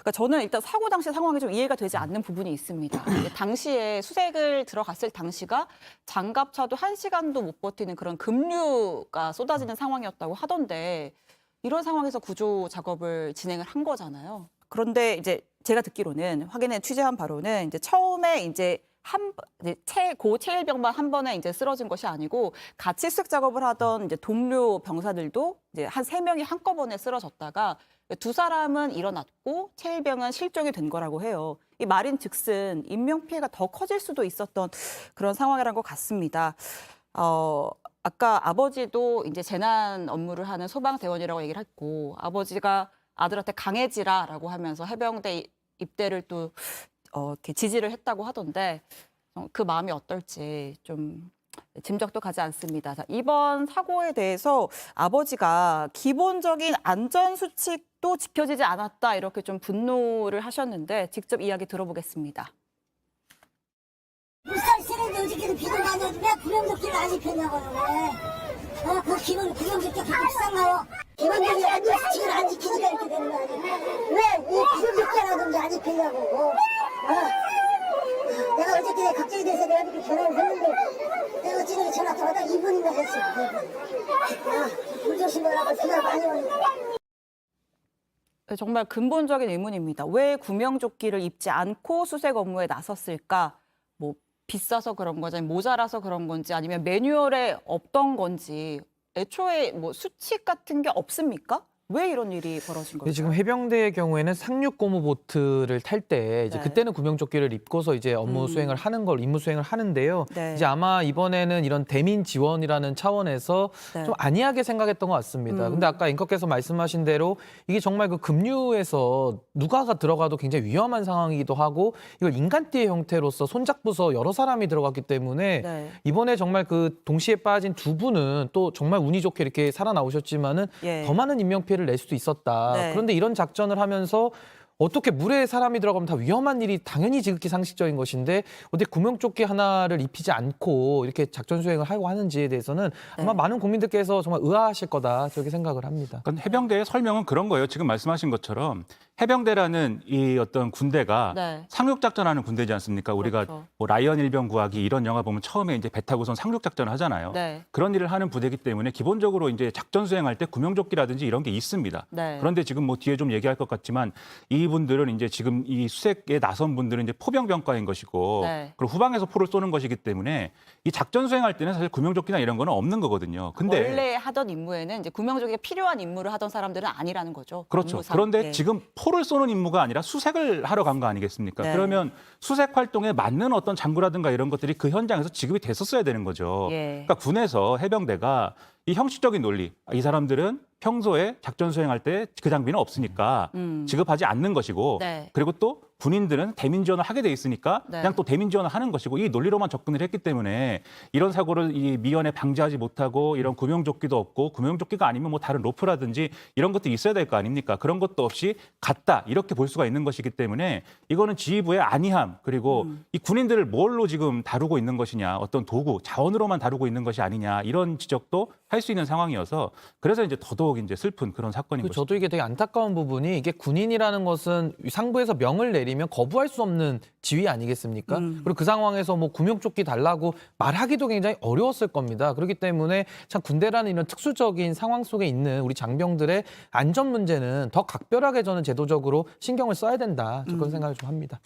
그러니까 저는 일단 사고 당시 상황이 좀 이해가 되지 않는 부분이 있습니다. 당시에 수색을 들어갔을 당시가 장갑차도 1시간도 못 버티는 그런 급류가 쏟아지는 상황이었다고 하던데 이런 상황에서 구조 작업을 진행을 한 거잖아요. 그런데 이제 제가 듣기로는 확인해 취재한 바로는 이제 처음에 이제 고 체일병만 한 번에 이제 쓰러진 것이 아니고 같이 수색 작업을 하던 이제 동료 병사들도 이제 한 3명이 한꺼번에 쓰러졌다가 2사람은 일어났고 체일병은 실종이 된 거라고 해요. 이 말인즉슨 인명 피해가 더 커질 수도 있었던 그런 상황이란 것 같습니다. 아까 아버지도 이제 재난 업무를 하는 소방대원이라고 얘기를 했고 아버지가 아들한테 강해지라라고 하면서 해병대 입대를 또 이렇게 지지를 했다고 하던데 그 마음이 어떨지 좀 짐작도 가지 않습니다. 자, 이번 사고에 대해서 아버지가 기본적인 안전 수칙도 지켜지지 않았다 이렇게 좀 분노를 하셨는데 직접 이야기 들어보겠습니다. 물살 쓰는데 어저께도 비도 많이 오는데 구명조끼를 안 입혔냐고요. 왜? 그 기본 구명조끼 그렇게 비싼가요? 기본적인 안전 수칙을 안 지키니까 이렇게 되는 거 아니에요? 왜 이 구명조끼라든지 안 입히냐고. 내가 어저께 걱정이 돼서 내가 이렇게 전화를 했는데 내가 어찌되게 전화 통화다 2분이나 했어. 2분. 물 조심하라고 비가 많이 오니까. 정말 근본적인 의문입니다. 왜 구명조끼를 입지 않고 수색 업무에 나섰을까? 뭐 비싸서 그런 건지 아니면 모자라서 그런 건지 아니면 매뉴얼에 없던 건지 애초에 뭐 수칙 같은 게 없습니까? 왜 이런 일이 벌어진 걸까요? 지금 해병대의 경우에는 상륙 고무 보트를 탈 때 이제 네. 그때는 구명조끼를 입고서 이제 업무 수행을 하는 걸 임무 수행을 하는데요. 네. 이제 아마 이번에는 이런 대민 지원이라는 차원에서 네. 좀 안이하게 생각했던 것 같습니다. 근데 아까 앵커께서 말씀하신 대로 이게 정말 그 급류에서 누가 들어가도 굉장히 위험한 상황이기도 하고 이걸 인간띠의 형태로서 손잡고서 여러 사람이 들어갔기 때문에 네. 이번에 정말 그 동시에 빠진 2분은 또 정말 운이 좋게 이렇게 살아나오셨지만은 예. 더 많은 인명 피해를 낼 수도 있었다. 네. 그런데 이런 작전을 하면서 어떻게 물에 사람이 들어가면 다 위험한 일이 당연히 지극히 상식적인 것인데 어떻게 구명조끼 하나를 입히지 않고 이렇게 작전 수행을 하고 하는지에 대해서는 아마 네. 많은 국민들께서 정말 의아하실 거다 저렇게 생각을 합니다. 그러니까 해병대의 설명은 그런 거예요. 지금 말씀하신 것처럼 해병대라는 이 어떤 군대가 네. 상륙작전하는 군대지 않습니까? 우리가 그렇죠. 뭐 라이언 일병 구하기 이런 영화 보면 처음에 이제 배 타고선 상륙작전을 하잖아요. 네. 그런 일을 하는 부대이기 때문에 기본적으로 이제 작전 수행할 때 구명조끼라든지 이런 게 있습니다. 네. 그런데 지금 뭐 뒤에 좀 얘기할 것 같지만 이분들은 이제 지금 이 수색에 나선 분들은 이제 포병병과인 것이고 네. 그리고 후방에서 포를 쏘는 것이기 때문에 이 작전 수행할 때는 사실 구명조끼나 이런 거는 없는 거거든요. 근데 원래 하던 임무에는 이제 구명조끼가 필요한 임무를 하던 사람들은 아니라는 거죠. 그렇죠. 업무상. 그런데 예. 지금 포를 쏘는 임무가 아니라 수색을 하러 간 거 아니겠습니까? 네. 그러면 수색 활동에 맞는 어떤 장구라든가 이런 것들이 그 현장에서 지급이 됐었어야 되는 거죠. 예. 그러니까 군에서 해병대가 이 형식적인 논리, 이 사람들은 평소에 작전 수행할 때 그 장비는 없으니까 지급하지 않는 것이고 네. 그리고 또 군인들은 대민 지원을 하게 돼 있으니까 네. 그냥 또 대민 지원을 하는 것이고 이 논리로만 접근을 했기 때문에 이런 사고를 이 미연에 방지하지 못하고 이런 구명조끼도 없고 구명조끼가 아니면 뭐 다른 로프라든지 이런 것도 있어야 될 거 아닙니까? 그런 것도 없이 갔다 이렇게 볼 수가 있는 것이기 때문에 이거는 지휘부의 안이함 그리고 이 군인들을 뭘로 지금 다루고 있는 것이냐 어떤 도구 자원으로만 다루고 있는 것이 아니냐 이런 지적도 할 수 있는 상황이어서 그래서 이제 더더욱 이제 슬픈 그런 사건인 거죠. 저도 이게 되게 안타까운 부분이 이게 군인이라는 것은 상부에서 명을 내리면 거부할 수 없는 지위 아니겠습니까? 그리고 그 상황에서 뭐 구명조끼 달라고 말하기도 굉장히 어려웠을 겁니다. 그렇기 때문에 참 군대라는 이런 특수적인 상황 속에 있는 우리 장병들의 안전 문제는 더 각별하게 저는 제도적으로 신경을 써야 된다. 그런 생각을 좀 합니다.